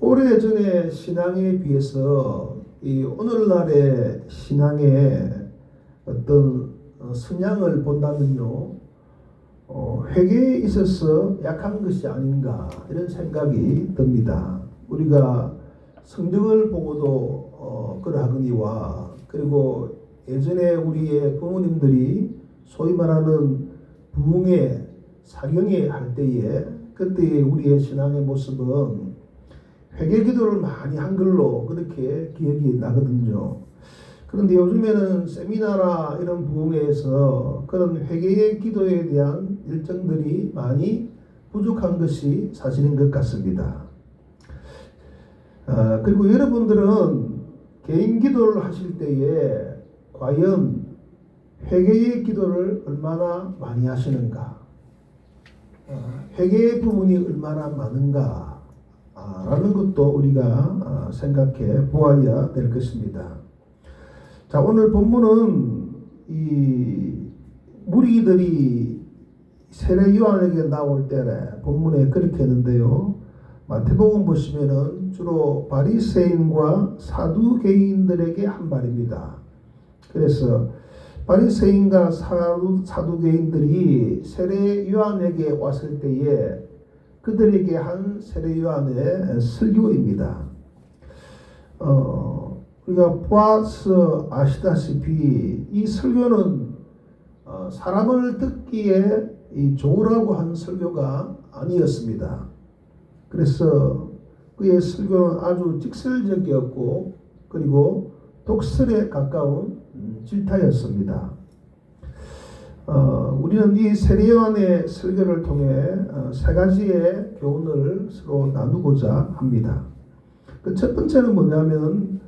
오래전의 신앙에 비해서 이 오늘날의 신앙의 어떤 성향을 본다면요, 회개에 있어서 약한 것이 아닌가 이런 생각이 듭니다. 우리가 성경을 보고도 그러하거니와, 그리고 예전에 우리의 부모님들이 소위 말하는 부흥회, 사경회 할 때에 그때 우리의 신앙의 모습은 회개 기도를 많이 한 걸로 그렇게 기억이 나거든요. 그런데 요즘에는 세미나나 이런 부흥회에서 그런 회개의 기도에 대한 일정들이 많이 부족한 것이 사실인 것 같습니다. 그리고 여러분들은 개인 기도를 하실 때에 과연 회개의 기도를 얼마나 많이 하시는가, 회개의 부분이 얼마나 많은가 라는 것도 우리가 생각해 보아야 될 것입니다. 자, 오늘 본문은 이 무리들이 세례 요한에게 나올 때 본문에 그렇게 했는데요. 마태복음 보시면은 주로 바리새인과 사두개인들에게 한 말입니다. 그래서 바리새인과 사두개인들이 세례 요한에게 왔을 때에 그들에게 한 세례 요한의 설교입니다. 우리가 보아서 아시다시피 이 설교는 사람을 듣기에 좋으라고 한 설교가 아니었습니다. 그래서 그의 설교는 아주 직설적이었고, 그리고 독설에 가까운 질타였습니다. 우리는 이 세례 요한의 설교를 통해 세 가지의 교훈을 서로 나누고자 합니다. 그 첫 번째는 뭐냐면,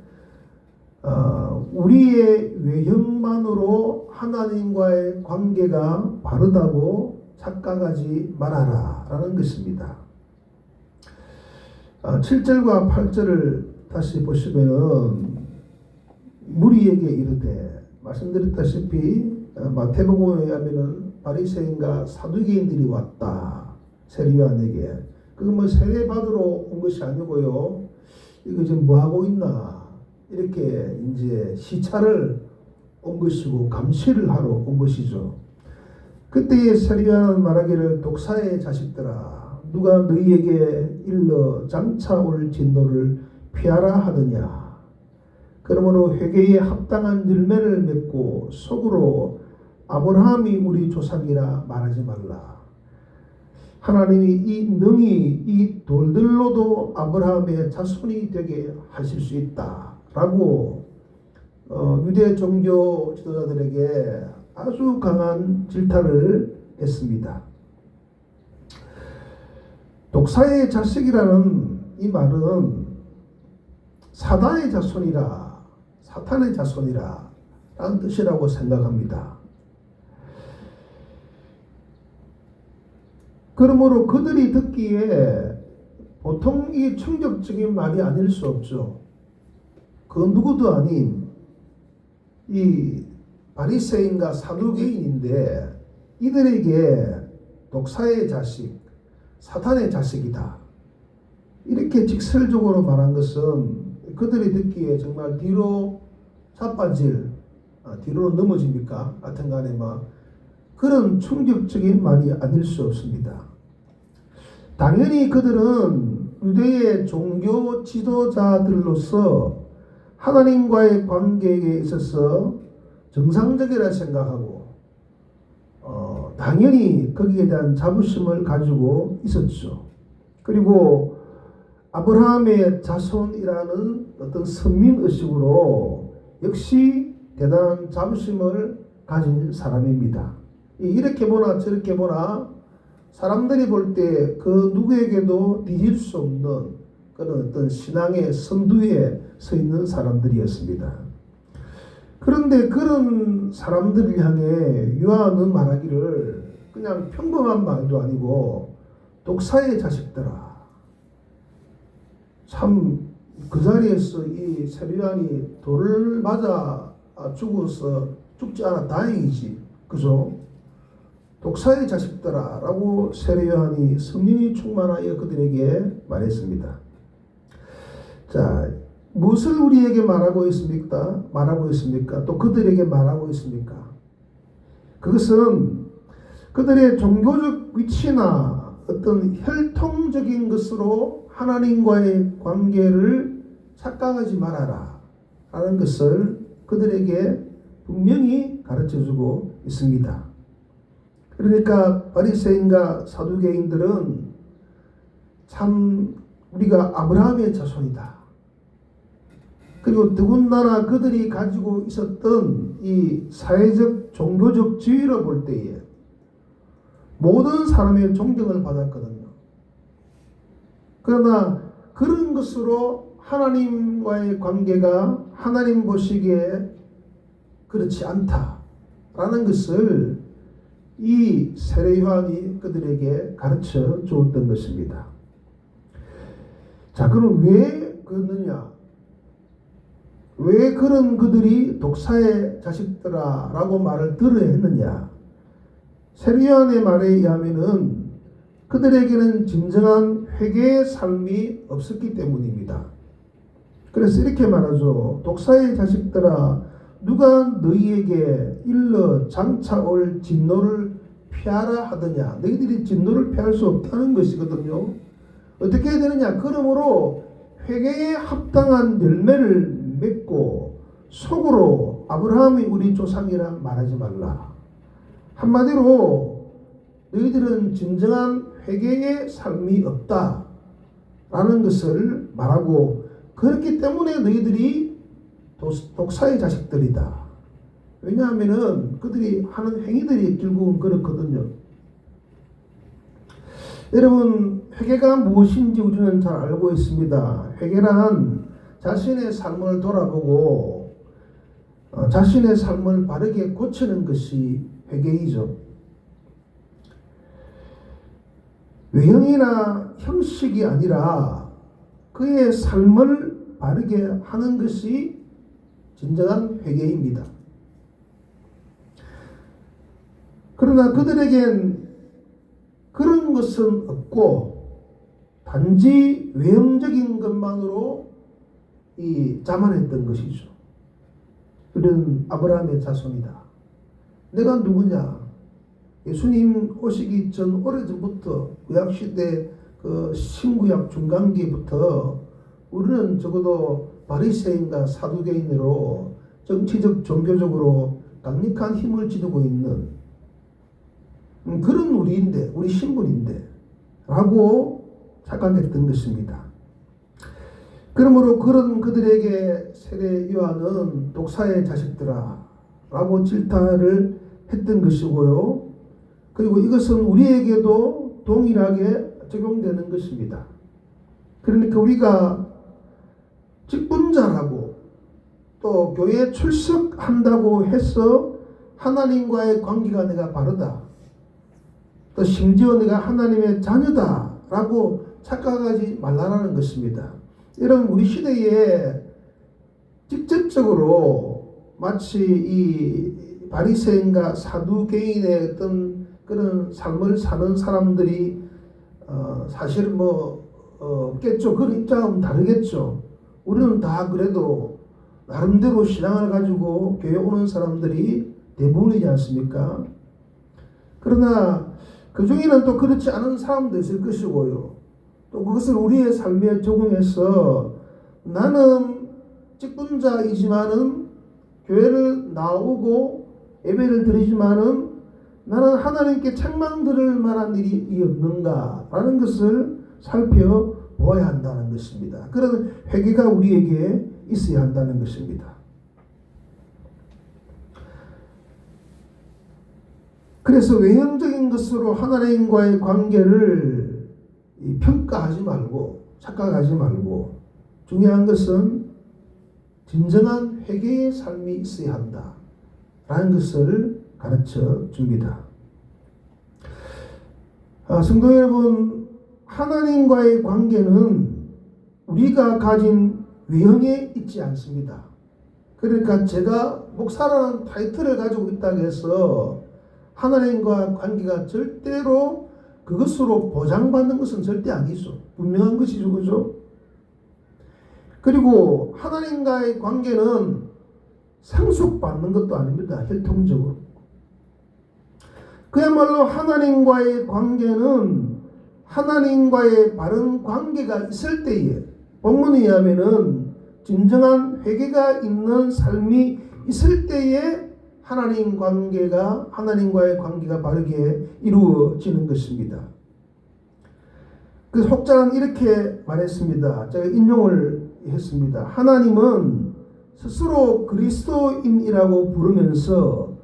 우리의 외형만으로 하나님과의 관계가 바르다고 착각하지 말아라 라는 것입니다. 7절과 8절을 다시 보시면은 무리에게 이르되, 말씀드렸다시피 마태복음에 의하면은 바리새인과 사두개인들이 왔다, 세례 요한에게. 그건 뭐 세례 받으러 온 것이 아니고요, 이거 지금 뭐 하고 있나 이렇게 이제 시찰을 온 것이고 감시를 하러 온 것이죠. 그때에 세례 요한은 말하기를, 독사의 자식들아, 누가 너희에게 일러 장차 올 진노를 피하라 하더냐. 그러므로 회개에 합당한 열매를 맺고 속으로 아브라함이 우리 조상이라 말하지 말라. 하나님이 이 능히 이 돌들로도 아브라함의 자손이 되게 하실 수 있다 라고 유대 종교 지도자들에게 아주 강한 질타를 했습니다. 독사의 자식이라는 이 말은 사단의 자손이라, 사탄의 자손이라 라는 뜻이라고 생각합니다. 그러므로 그들이 듣기에 보통 이 충격적인 말이 아닐 수 없죠. 그 누구도 아닌 이 바리새인과 사두개인인데 이들에게 독사의 자식, 사탄의 자식이다, 이렇게 직설적으로 말한 것은 그들이 듣기에 정말 뒤로 자빠질, 뒤로 넘어집니까? 하여튼간에 그런 충격적인 말이 아닐 수 없습니다. 당연히 그들은 유대의 종교 지도자들로서 하나님과의 관계에 있어서 정상적이라 생각하고 당연히 거기에 대한 자부심을 가지고 있었죠. 그리고 아브라함의 자손이라는 어떤 선민의식으로 역시 대단한 자부심을 가진 사람입니다. 이렇게 보나 저렇게 보나 사람들이 볼 때 그 누구에게도 뒤질 수 없는 그런 어떤 신앙의 선두에 서 있는 사람들이었습니다. 그런데 그런 사람들을 향해 요한은 말하기를, 그냥 평범한 말도 아니고 독사의 자식들아, 참 그 자리에서 이 세례 요한이 돌을 맞아 죽어서 죽지 않아 다행이지, 그죠? 독사의 자식들아 라고 세례 요한이 성령이 충만하여 그들에게 말했습니다. 자, 무엇을 우리에게 말하고 있습니까? 또 그들에게 말하고 있습니까? 그것은 그들의 종교적 위치나 어떤 혈통적인 것으로 하나님과의 관계를 착각하지 말아라 라는 것을 그들에게 분명히 가르쳐주고 있습니다. 그러니까 바리새인과 사두개인들은 참 우리가 아브라함의 자손이다. 그리고 더군다나 그들이 가지고 있었던 이 사회적 종교적 지위를 볼 때에 모든 사람의 존경을 받았거든요. 그러나 그런 것으로 하나님과의 관계가 하나님 보시기에 그렇지 않다라는 것을 이 세례 요한이 그들에게 가르쳐 주었던 것입니다. 자, 그럼 왜 그러느냐? 왜 그런 그들이 독사의 자식들아 라고 말을 들어야 했느냐? 세례 요한의 말에 의하면은 그들에게는 진정한 회개의 삶이 없었기 때문입니다. 그래서 이렇게 말하죠. 독사의 자식들아, 누가 너희에게 일러 장차 올 진노를 피하라 하더냐? 너희들이 진노를 피할 수 없다는 것이거든요. 어떻게 해야 되느냐? 그러므로 회개에 합당한 열매를 맺고 속으로 아브라함이 우리 조상이라 말하지 말라. 한마디로 너희들은 진정한 회개의 삶이 없다라는 것을 말하고, 그렇기 때문에 너희들이 독사의 자식들이다. 왜냐하면은 그들이 하는 행위들이 결국은 그렇거든요. 여러분, 회개가 무엇인지 우리는 잘 알고 있습니다. 회개란 자신의 삶을 돌아보고 자신의 삶을 바르게 고치는 것이 회개이죠. 외형이나 형식이 아니라 그의 삶을 바르게 하는 것이 진정한 회개입니다. 그러나 그들에겐 그런 것은 없고 단지 외형적인 것만으로 자만했던 것이죠. 그런 아브라함의 자손이다. 내가 누구냐? 예수님 오시기 전 오래전부터 구약시대 그 신구약 중간기부터 우리는 적어도 바리새인과 사두개인으로 정치적 종교적으로 강력한 힘을 지니고 있는 그런 우리인데, 우리 신분인데 라고 착각했던 것입니다. 그러므로 그런 그들에게 세례 요한은 독사의 자식들아 라고 질타를 했던 것이고요. 그리고 이것은 우리에게도 동일하게 적용되는 것입니다. 그러니까 우리가 직분자라고 또 교회에 출석한다고 해서 하나님과의 관계가 내가 바르다, 또 심지어 내가 하나님의 자녀다라고 착각하지 말라는 것입니다. 이런 우리 시대에 직접적으로 마치 이 바리새인과 사두개인의 어떤 그런 삶을 사는 사람들이 사실 없겠죠. 그런 입장은 다르겠죠. 우리는 다 그래도 나름대로 신앙을 가지고 교회 오는 사람들이 대부분이지 않습니까? 그러나 그 중에는 또 그렇지 않은 사람도 있을 것이고요. 또 그것을 우리의 삶에 적용해서 나는 직분자이지만은 교회를 나오고 예배를 드리지만은 나는 하나님께 책망 들을 만한 일이 없는가라는 것을 살펴보아야 한다는 것입니다. 그런 회개가 우리에게 있어야 한다는 것입니다. 그래서 외형적인 것으로 하나님과의 관계를 평가하지 말고 착각하지 말고, 중요한 것은 진정한 회개의 삶이 있어야 한다라는 것을 가르쳐 줍니다. 성도 여러분, 하나님과의 관계는 우리가 가진 외형에 있지 않습니다. 그러니까 제가 목사라는 타이틀을 가지고 있다고 해서 하나님과 관계가 절대로 그것으로 보장받는 것은 절대 아니죠. 분명한 것이죠. 그죠? 그리고 하나님과의 관계는 상속받는 것도 아닙니다. 혈통적으로. 그야말로 하나님과의 관계는 하나님과의 바른 관계가 있을 때에, 본문에 의하면은 진정한 회개가 있는 삶이 있을 때에 하나님과의 관계가 바르게 이루어지는 것입니다. 그 혹자는 이렇게 말했습니다. 제가 인용을 했습니다. 하나님은 스스로 그리스도인이라고 부르면서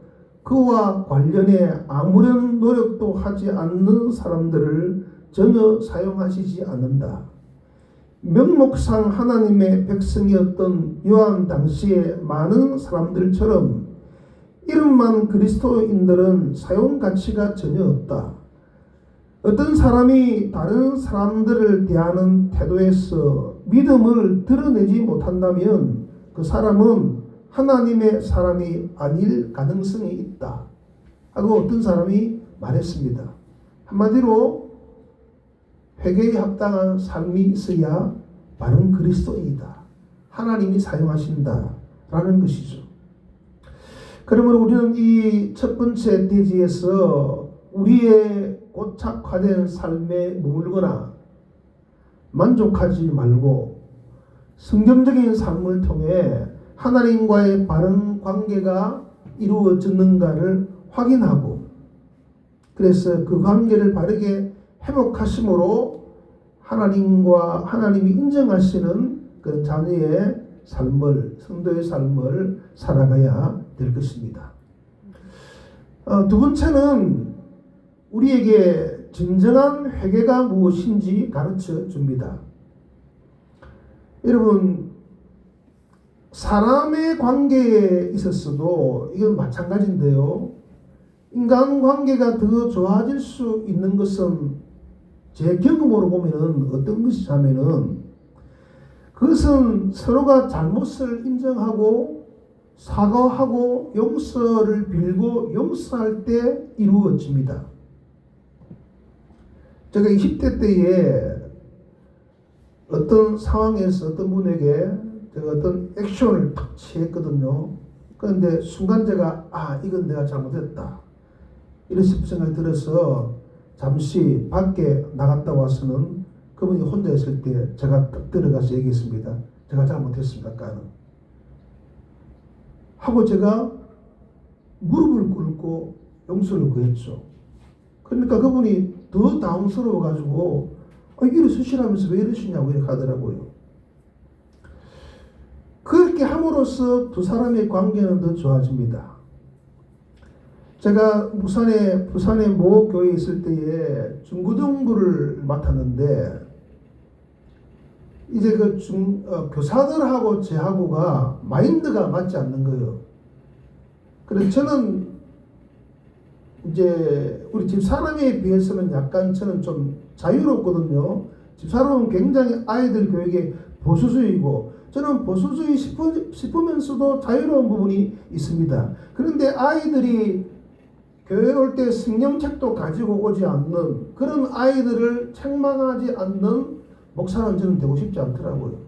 그와 관련해 아무런 노력도 하지 않는 사람들을 전혀 사용하시지 않는다. 명목상 하나님의 백성이었던 요한 당시의 많은 사람들처럼 이름만 그리스도인들은 사용 가치가 전혀 없다. 어떤 사람이 다른 사람들을 대하는 태도에서 믿음을 드러내지 못한다면 그 사람은 하나님의 사람이 아닐 가능성이 있다 하고 어떤 사람이 말했습니다. 한마디로 회개에 합당한 삶이 있어야 바른 그리스도인이다. 하나님이 사용하신다 라는 것이죠. 그러므로 우리는 이 첫 번째 대지에서 우리의 고착화된 삶에 머물거나 만족하지 말고 성경적인 삶을 통해 하나님과의 바른 관계가 이루어졌는가를 확인하고, 그래서 그 관계를 바르게 회복하심으로 하나님이 인정하시는 그런 자녀의 삶을, 성도의 삶을 살아가야 될 것입니다. 두 번째는 우리에게 진정한 회개가 무엇인지 가르쳐 줍니다. 여러분, 사람의 관계에 있어서도 이건 마찬가지인데요. 인간관계가 더 좋아질 수 있는 것은 제 경험으로 보면은 어떤 것이냐면은 그것은 서로가 잘못을 인정하고 사과하고 용서를 빌고 용서할 때 이루어집니다. 제가 20대 때에 어떤 상황에서 어떤 분에게 제가 어떤 액션을 탁 취했거든요. 그런데 순간 제가 이건 내가 잘못했다 이런 생각이 들어서 잠시 밖에 나갔다 와서는 그분이 혼자 있을 때 제가 딱 들어가서 얘기했습니다. 제가 잘못했습니다. 아까는. 하고 제가 무릎을 꿇고 용서를 구했죠. 그러니까 그분이 더 당황스러워가지고 일어서시라면서 왜 이러시냐고 이렇게 하더라고요. 그렇게 함으로써 두 사람의 관계는 더 좋아집니다. 제가 부산의 모 교회에 있을 때에 중고등부를 맡았는데 이제 교사들하고 제하고가 마인드가 맞지 않는 거예요. 그래서 저는 이제 우리 집사람에 비해서는 약간 저는 좀 자유롭거든요. 집사람은 굉장히 아이들 교육에 보수주의고 저는 보수주의 싶으면서도 자유로운 부분이 있습니다. 그런데 아이들이 교회 올 때 성경책도 가지고 오지 않는 그런 아이들을 책망하지 않는 목사는 저는 되고 싶지 않더라고요.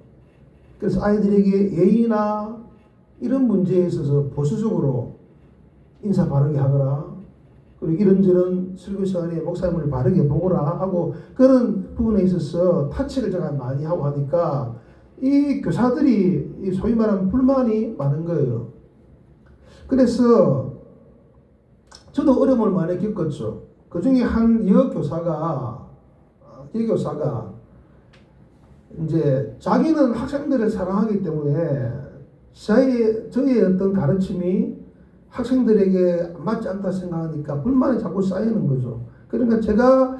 그래서 아이들에게 예의나 이런 문제에 있어서 보수적으로 인사 바르게 하거라, 그리고 이런저런 설교 시간에 목사님을 바르게 보거라 하고 그런 부분에 있어서 타치를 제가 많이 하고 하니까 이 교사들이 소위 말하는 불만이 많은 거예요. 그래서 저도 어려움을 많이 겪었죠. 그 중에 한 여교사가 이제 자기는 학생들을 사랑하기 때문에 저의 어떤 가르침이 학생들에게 맞지 않다 생각하니까 불만이 자꾸 쌓이는 거죠. 그러니까 제가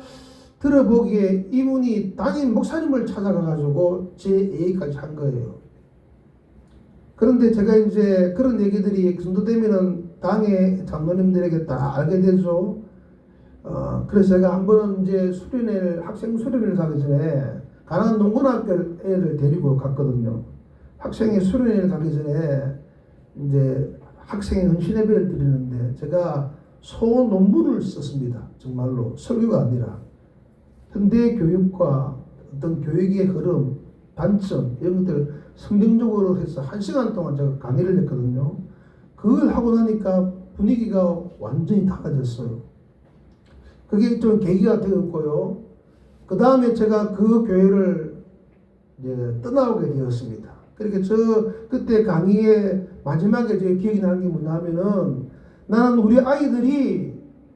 들어보기에 이분이 담임 목사님을 찾아가가지고 제 얘기까지 한 거예요. 그런데 제가 이제 그런 얘기들이 전도되면은 당의 장로님들에게 다 알게 되죠. 그래서 제가 한 번은 이제 학생 수련회를 가기 전에 가난 농군학교 애를 데리고 갔거든요. 학생이 수련회를 가기 전에 이제 학생의 헌신 예배를 드리는데 제가 소논문을 썼습니다. 정말로 설교가 아니라 현대 교육과 어떤 교육의 흐름 단점 이런 것들을 성경적으로 해서 1시간 동안 제가 강의를 했거든요. 그걸 하고 나니까 분위기가 완전히 달라졌어요. 그게 좀 계기가 되었고요. 그 다음에 제가 그 교회를 이제 떠나오게 되었습니다. 그러니까 그때 강의의 마지막에 제 기억이 나는 게 뭐냐면은, 나는 우리 아이들이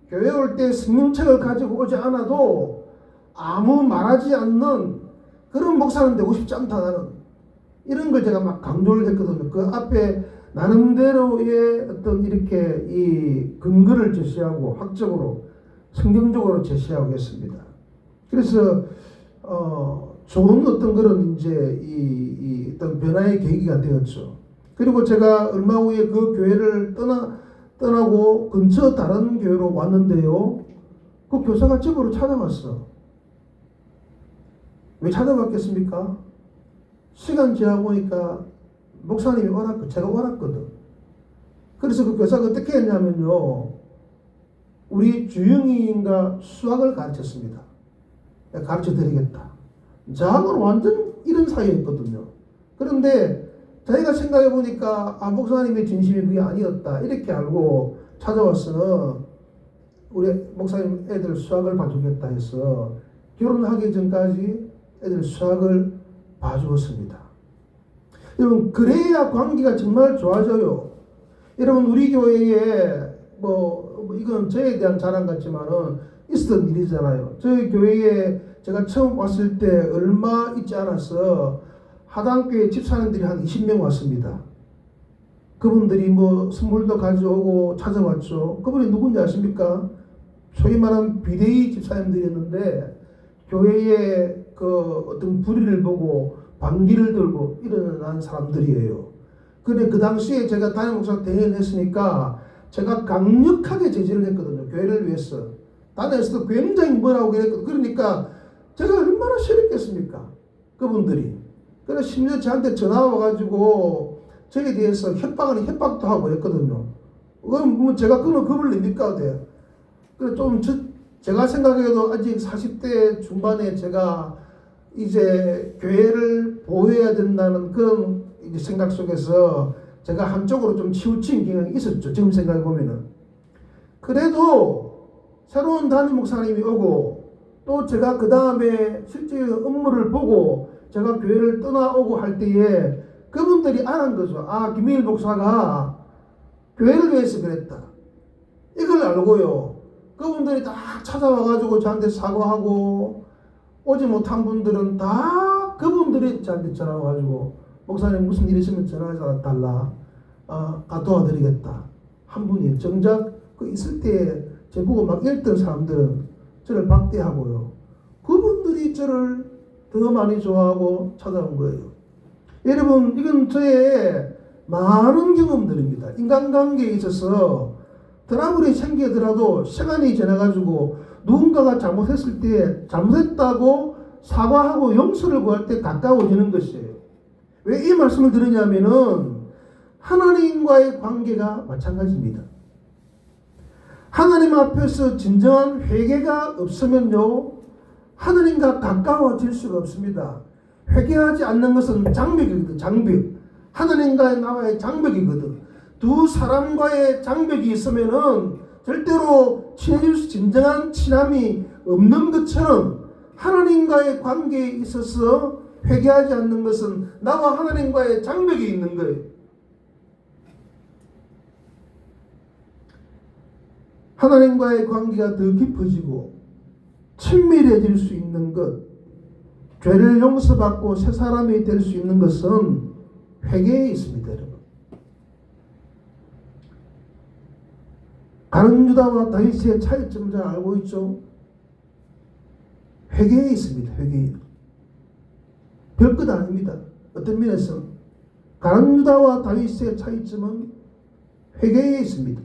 교회 올 때 성경책을 가지고 오지 않아도 아무 말하지 않는 그런 목사는 되고 싶지 않다, 나는. 이런 걸 제가 막 강조를 했거든요. 그 앞에 나름대로의 어떤 이렇게 이 근거를 제시하고 학적으로 성경적으로 제시하고 했습니다. 그래서 좋은 어떤 그런 이제 이 어떤 변화의 계기가 되었죠. 그리고 제가 얼마 후에 그 교회를 떠나고 근처 다른 교회로 왔는데요. 그 교사가 집으로 찾아왔어. 왜 찾아왔겠습니까? 시간 지나 보니까 목사님이 제가 옳았거든. 그래서 그 교사가 어떻게 했냐면요. 우리 주영이인가 수학을 가르쳤습니다. 가르쳐 드리겠다. 저하고는 완전 이런 사이였거든요. 그런데 저희가 생각해 보니까 목사님의 진심이 그게 아니었다 이렇게 알고 찾아와서 우리 목사님 애들 수학을 봐주겠다 해서 결혼하기 전까지 애들 수학을 봐주었습니다. 여러분, 그래야 관계가 정말 좋아져요. 여러분, 우리 교회에 이건 저에 대한 자랑 같지만은 있었던 일이잖아요. 저희 교회에 제가 처음 왔을 때 얼마 있지 않아서 하단교회 집사님들이 한 20명 왔습니다. 그분들이 선물도 가져오고 찾아왔죠. 그분이 누군지 아십니까? 소위 말하는 비대위 집사님들이었는데 교회에 그 어떤 불의를 보고 반기를 들고 일어난 사람들이에요. 근데 그 당시에 제가 담임 목사 대행을 했으니까 제가 강력하게 제지를 했거든요. 교회를 위해서. 단에서도 굉장히 뭐라고 그랬거든요. 그러니까 제가 얼마나 싫었겠습니까? 그분들이. 그래서 심지어 저한테 전화 와가지고 저에 대해서 협박도 하고 그랬거든요. 그럼 제가 그는 겁을 냅니까? 그래 제가 생각해도 아직 40대 중반에 제가 이제 교회를 보호해야 된다는 그런 이제 생각 속에서 제가 한쪽으로 좀 치우친 경향이 있었죠. 지금 생각해 보면은. 그래도 새로운 담임 목사님이 오고 또 제가 그 다음에 실제 업무를 보고 제가 교회를 떠나오고 할 때에 그분들이 알은 거죠. 김일 목사가 교회를 위해서 그랬다. 이걸 알고요. 그분들이 다 찾아와가지고 저한테 사과하고 오지 못한 분들은 다 그분들이 저한테 전화 와가지고 목사님 무슨 일 있으면 전화 달라. 도와드리겠다. 한 분이 정작 그 있을 때 저보고 막 읽던 사람들은 저를 박대하고요. 그분들이 저를 더 많이 좋아하고 찾아온 거예요. 여러분, 이건 저의 많은 경험들입니다. 인간관계에 있어서 트러블이 생기더라도 시간이 지나가지고 누군가가 잘못했을 때 잘못했다고 사과하고 용서를 구할 때 가까워지는 것이에요. 왜 이 말씀을 드리냐면은 하나님과의 관계가 마찬가지입니다. 하나님 앞에서 진정한 회개가 없으면요, 하나님과 가까워질 수가 없습니다. 회개하지 않는 것은 장벽이거든, 장벽. 하나님과의 나와의 장벽이거든. 두 사람과의 장벽이 있으면은 절대로 진정한 친함이 없는 것처럼 하나님과의 관계에 있어서 회개하지 않는 것은 나와 하나님과의 장벽이 있는 거예요. 하나님과의 관계가 더 깊어지고 친밀해질 수 있는 것, 죄를 용서받고 새 사람이 될 수 있는 것은 회개에 있습니다, 여러분. 가룟 유다와 다윗의 차이점을 잘 알고 있죠? 회개에 있습니다, 회개에. 별것 아닙니다. 어떤 면에서 가룟 유다와 다윗의 차이점은 회개에 있습니다.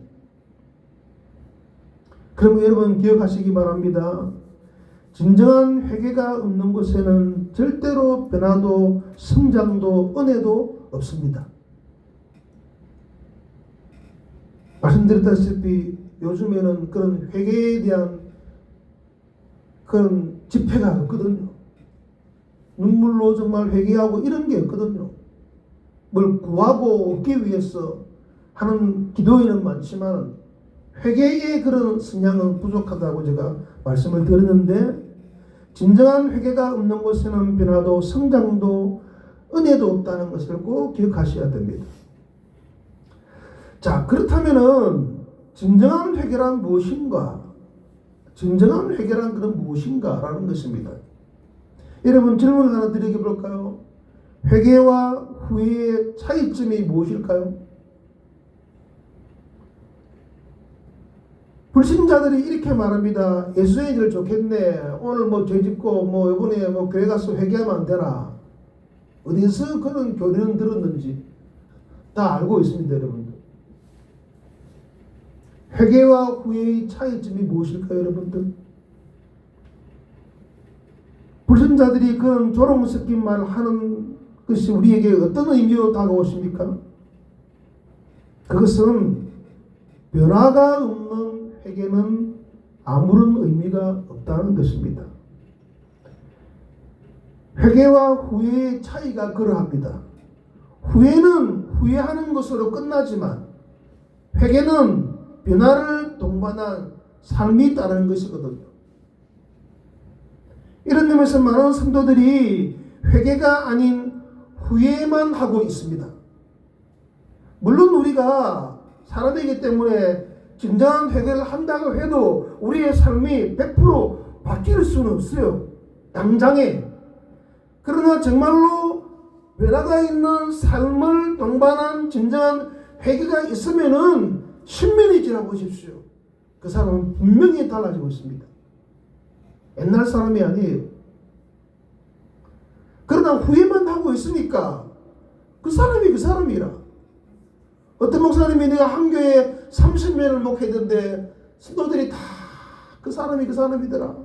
그러면 여러분 기억하시기 바랍니다. 진정한 회개가 없는 곳에는 절대로 변화도 성장도 은혜도 없습니다. 말씀드렸다시피 요즘에는 그런 회개에 대한 그런 집회가 없거든요. 눈물로 정말 회개하고 이런 게 없거든요. 뭘 구하고 얻기 위해서 하는 기도에는 많지만 회개의 그런 성향은 부족하다고 제가 말씀을 드렸는데, 진정한 회개가 없는 곳에는 변화도 성장도 은혜도 없다는 것을 꼭 기억하셔야 됩니다. 자, 그렇다면은 진정한 회개란 무엇인가? 진정한 회개란 그런 무엇인가라는 것입니다. 여러분, 질문 하나 드리게 볼까요? 회개와 후회의 차이점이 무엇일까요? 불신자들이 이렇게 말합니다. 예수님들 좋겠네. 오늘 뭐 죄짓고 뭐 이번에 뭐 교회 가서 회개하면 안 되나? 어디서 그런 교리는 들었는지 다 알고 있습니다, 여러분들. 회개와 후회의 차이점이 무엇일까요, 여러분들? 불신자들이 그런 조롱 섞인 말을 하는 것이 우리에게 어떤 의미로 다가오십니까? 그것은 변화가 없는 회개는 아무런 의미가 없다는 것입니다. 회개와 후회의 차이가 그러합니다. 후회는 후회하는 것으로 끝나지만 회개는 변화를 동반한 삶이 따르는 것이거든요. 이런 점에서 많은 성도들이 회개가 아닌 후회만 하고 있습니다. 물론 우리가 사람이기 때문에 진정한 회개를 한다고 해도 우리의 삶이 100% 바뀔 수는 없어요. 당장에. 그러나 정말로 변화가 있는 삶을 동반한 진정한 회개가 있으면은 10년이 지나보십시오. 그 사람은 분명히 달라지고 있습니다. 옛날 사람이 아니에요. 그러나 후회만 하고 있으니까 그 사람이 그 사람이라. 어떤 목사님이 내가 한 교회에 30년을 목회했는데 성도들이 다 그 사람이 그 사람이더라.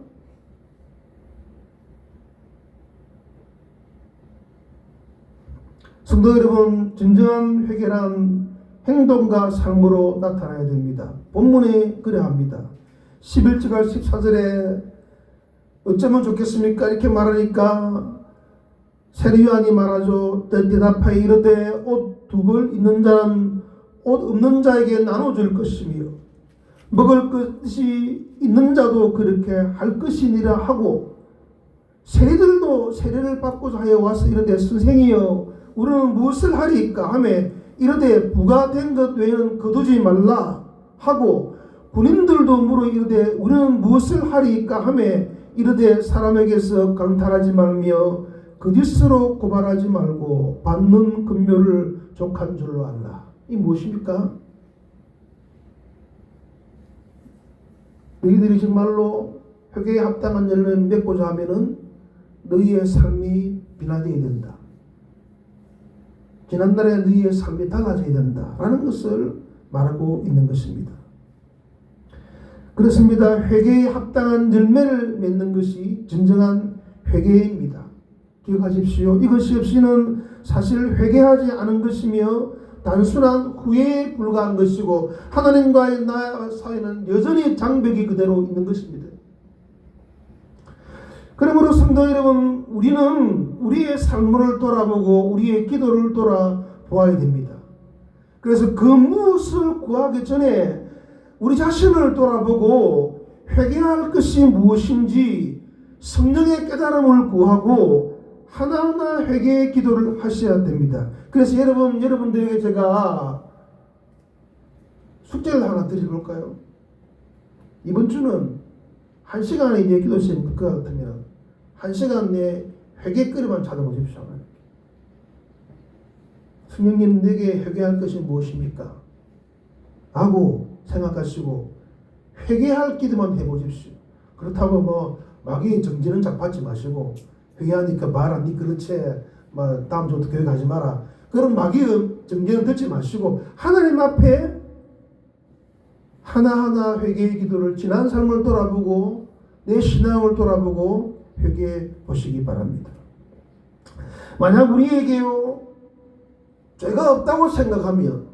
성도 여러분, 진정한 회개란 행동과 삶으로 나타나야 됩니다. 본문에 그래합니다. 11절 14절에 어쩌면 좋겠습니까? 이렇게 말하니까 세리요한이 말하죠. 대답하여 이르되 옷 두 벌 있는 자는 옷 없는 자에게 나눠줄 것이며 먹을 것이 있는 자도 그렇게 할 것이니라 하고, 세리들도 세례를 받고자 하여 와서 이르되 선생이여 우리는 무엇을 하리이까 하며 이르되 부가 된 것 외에는 거두지 말라 하고, 군인들도 물어 이르되 우리는 무엇을 하리이까 하며 이르되 사람에게서 강탈하지 말며 거짓으로 고발하지 말고 받는 금료를 족한 줄로 알라. 이 무엇입니까? 너희들이 정말로 회개에 합당한 열매를 맺고자 하면은 너희의 삶이 변화되어야 된다. 지난날에 너희의 삶이 달라져야 된다라는 것을 말하고 있는 것입니다. 그렇습니다. 회개에 합당한 열매를 맺는 것이 진정한 회개입니다. 기억하십시오. 이것이 없이는 사실 회개하지 않은 것이며 단순한 후회에 불과한 것이고 하나님과의 나 사이는 여전히 장벽이 그대로 있는 것입니다. 그러므로 성도 여러분, 우리는 우리의 삶을 돌아보고 우리의 기도를 돌아보아야 됩니다. 그래서 그 무엇을 구하기 전에 우리 자신을 돌아보고 회개할 것이 무엇인지 성령의 깨달음을 구하고 하나하나 회개의 기도를 하셔야 됩니다. 그래서 여러분들에게 제가 숙제를 하나 드려볼까요? 이번 주는 1시간의 이제 기도 시간이 것 같으면 1시간 내에 회개거리만 찾아보십시오. 성령님, 내게 회개할 것이 무엇입니까? 하고 생각하시고 회개할 기도만 해보십시오. 그렇다고 뭐 마귀의 정죄는 잡받지 마시고 회개하니까 말 안 그렇지 뭐 다음 주부터 교회 가지 마라, 그런 마귀의 정죄는 듣지 마시고 하나님 앞에 하나하나 회개의 기도를 지난 삶을 돌아보고 내 신앙을 돌아보고 회개해 보시기 바랍니다. 만약 우리에게요 죄가 없다고 생각하면,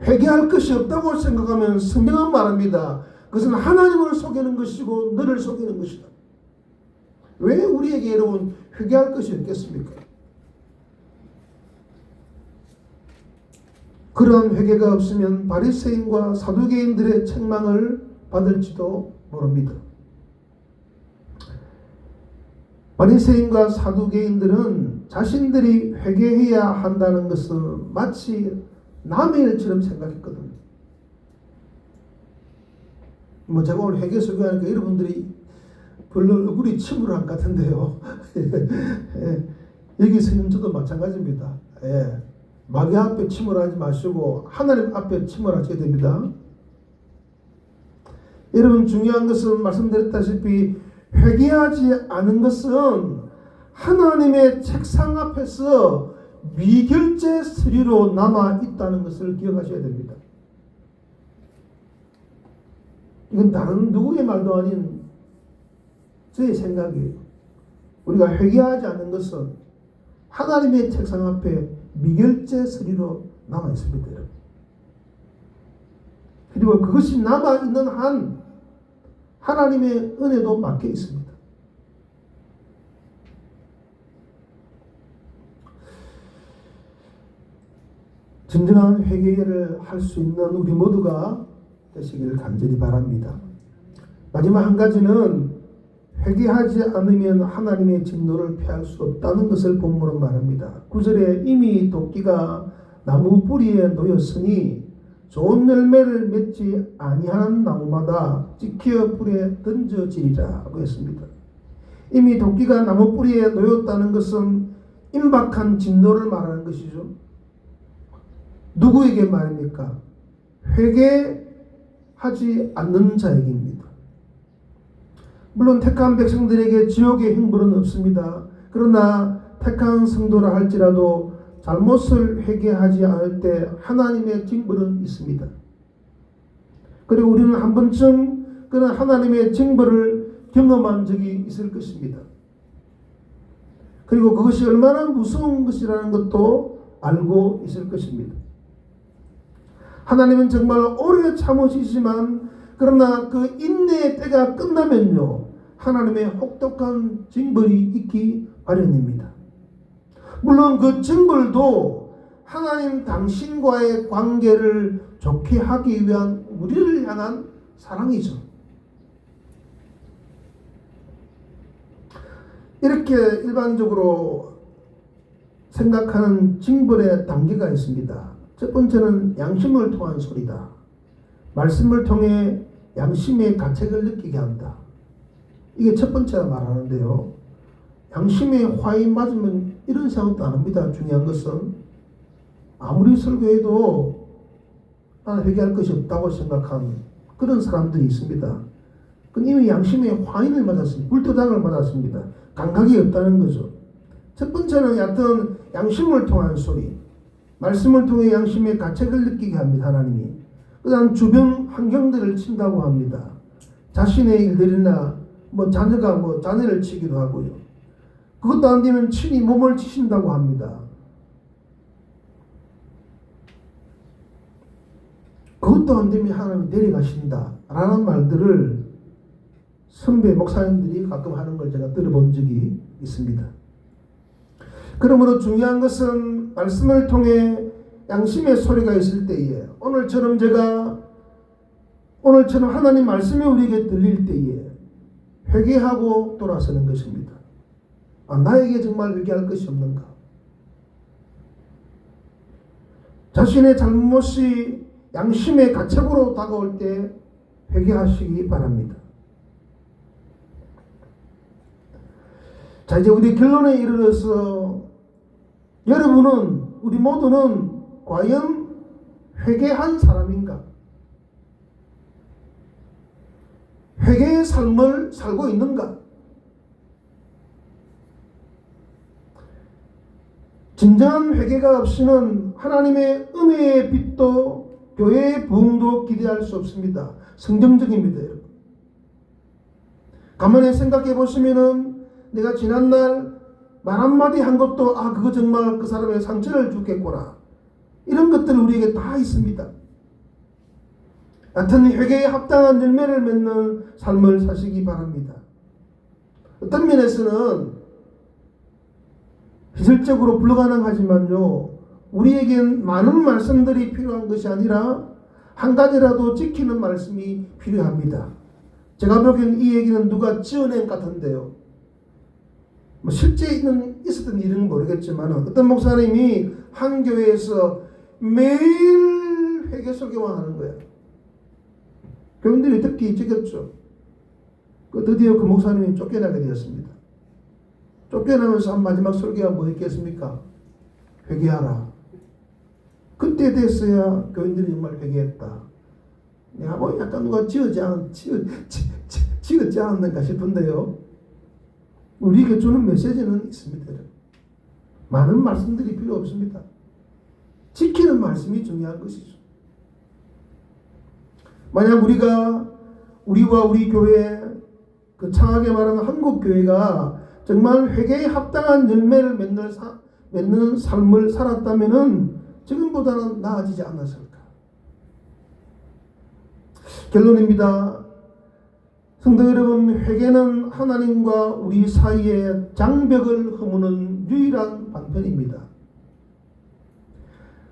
회개할 것이 없다고 생각하면 성경은 말합니다. 그것은 하나님을 속이는 것이고 너를 속이는 것이다. 왜 우리에게 여러분 회개할 것이 없겠습니까? 그러한 회개가 없으면 바리새인과 사두개인들의 책망을 받을지도 모릅니다. 바리새인과 사두개인들은 자신들이 회개해야 한다는 것은 마치 남의 일처럼 생각했거든요. 제가 오늘 회개 설교하니까 여러분들이 별로 얼굴이 침울한 것 같은데요. 여기 서는 저도 마찬가지입니다. 마귀 앞에 침울하지 마시고 하나님 앞에 침울하셔야 됩니다. 여러분, 중요한 것은 말씀드렸다시피 회개하지 않은 것은 하나님의 책상 앞에서 미결제 서류로 남아 있다는 것을 기억하셔야 됩니다. 이건 다른 누구의 말도 아닌 저의 생각이에요. 우리가 회개하지 않는 것은 하나님의 책상 앞에 미결제 서류로 남아 있습니다. 그리고 그것이 남아 있는 한 하나님의 은혜도 맡겨 있습니다. 진정한 회개를 할 수 있는 우리 모두가 되시기를 간절히 바랍니다. 마지막 한 가지는 회개하지 않으면 하나님의 진노를 피할 수 없다는 것을 본문은 말합니다. 9절에 이미 도끼가 나무 뿌리에 놓였으니 좋은 열매를 맺지 아니하는 나무마다 찍혀 불에 던져지리라고 했습니다. 이미 도끼가 나무 뿌리에 놓였다는 것은 임박한 진노를 말하는 것이죠. 누구에게 말입니까? 회개하지 않는 자에게입니다. 물론 택한 백성들에게 지옥의 형벌은 없습니다. 그러나 택한 성도라 할지라도 잘못을 회개하지 않을 때 하나님의 징벌은 있습니다. 그리고 우리는 한 번쯤 그런 하나님의 징벌을 경험한 적이 있을 것입니다. 그리고 그것이 얼마나 무서운 것이라는 것도 알고 있을 것입니다. 하나님은 정말 오래 참으시지만 그러나 그 인내의 때가 끝나면요, 하나님의 혹독한 징벌이 있기 마련입니다. 물론 그 징벌도 하나님 당신과의 관계를 좋게 하기 위한 우리를 향한 사랑이죠. 이렇게 일반적으로 생각하는 징벌의 단계가 있습니다. 첫 번째는 양심을 통한 소리다. 말씀을 통해 양심의 가책을 느끼게 한다. 이게 첫 번째라 말하는데요. 양심에 화이 맞으면 이런 생각도 안 합니다. 중요한 것은 아무리 설교해도 나는 회개할 것이 없다고 생각한 그런 사람들이 있습니다. 그건 이미 양심에 화인을 맞았습니다. 불도장을 맞았습니다. 감각이 없다는 거죠. 첫 번째는 얕은 양심을 통한 소리, 말씀을 통해 양심의 가책을 느끼게 합니다. 하나님이. 그 다음 주변 환경들을 친다고 합니다. 자신의 일들이나 자녀가 자녀를 치기도 하고요. 그것도 안 되면 친히 몸을 치신다고 합니다. 그것도 안 되면 하나님이 데려가신다 라는 말들을 선배 목사님들이 가끔 하는 걸 제가 들어본 적이 있습니다. 그러므로 중요한 것은 말씀을 통해 양심의 소리가 있을 때에 오늘처럼 하나님 말씀이 우리에게 들릴 때에 회개하고 돌아서는 것입니다. 나에게 정말 회개할 것이 없는가? 자신의 잘못이 양심의 가책으로 다가올 때 회개하시기 바랍니다. 자, 이제 우리 결론에 이르러서 여러분은, 우리 모두는 과연 회개한 사람인가? 회개의 삶을 살고 있는가? 진정한 회개가 없이는 하나님의 은혜의 빛도 교회의 부흥도 기대할 수 없습니다. 성경적입니다, 여러분. 가만히 생각해 보시면은 내가 지난날 말 한마디 한 것도 그거 정말 그 사람의 상처를 주겠구나. 이런 것들 우리에게 다 있습니다. 하여튼 회개에 합당한 열매를 맺는 삶을 사시기 바랍니다. 어떤 면에서는 기술적으로 불가능하지만요, 우리에겐 많은 말씀들이 필요한 것이 아니라 한 가지라도 지키는 말씀이 필요합니다. 제가 보기엔 이 얘기는 누가 지어낸 것 같은데요. 뭐 실제 있었던 일은 모르겠지만 어떤 목사님이 한 교회에서 매일 회개 설교만 하는 거예요. 교인들이 듣기 지겹죠. 드디어 그 목사님이 쫓겨나게 되었습니다. 쫓겨나면서 한 마지막 설교가 뭐였겠습니까? 회개하라. 그때 됐어야 교인들이 정말 회개했다. 내가 뭐 약간 누가 지었지 않았는가 싶은데요. 우리에게 주는 메시지는 있습니다. 많은 말씀들이 필요 없습니다. 지키는 말씀이 중요한 것이죠. 만약 우리와 우리 교회, 그 창하게 말하는 한국 교회가 정말 회개에 합당한 열매를 맺는 삶을 살았다면은 지금보다는 나아지지 않았을까. 결론입니다. 성도 여러분, 회개는 하나님과 우리 사이에 장벽을 허무는 유일한 방편입니다.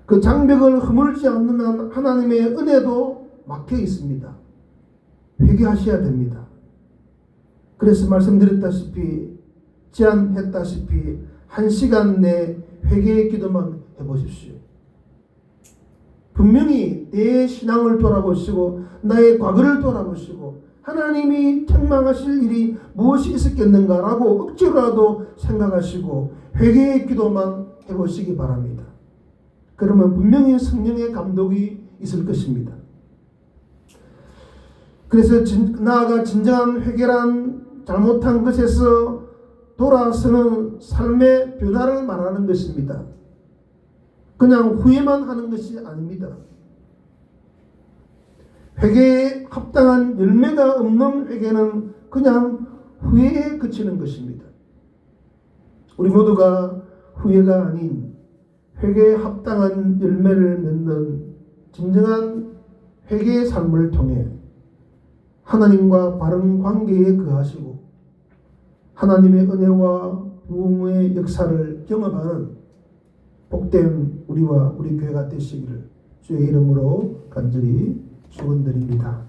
그 장벽을 허물지 않는 한 하나님의 은혜도 막혀 있습니다. 회개하셔야 됩니다. 그래서 말씀드렸다시피, 제안했다시피 1시간 내 회개의 기도만 해보십시오. 분명히 내 신앙을 돌아보시고 나의 과거를 돌아보시고 하나님이 책망하실 일이 무엇이 있었겠는가라고 억지로라도 생각하시고 회개의 기도만 해보시기 바랍니다. 그러면 분명히 성령의 감독이 있을 것입니다. 그래서 나아가 진정한 회개란 잘못한 것에서 돌아서는 삶의 변화를 말하는 것입니다. 그냥 후회만 하는 것이 아닙니다. 회개에 합당한 열매가 없는 회개는 그냥 후회에 그치는 것입니다. 우리 모두가 후회가 아닌 회개에 합당한 열매를 맺는 진정한 회개의 삶을 통해 하나님과 바른 관계에 거하시고 하나님의 은혜와 부흥의 역사를 경험하는 복된 우리와 우리 교회가 되시기를 주의 이름으로 간절히 축원드립니다.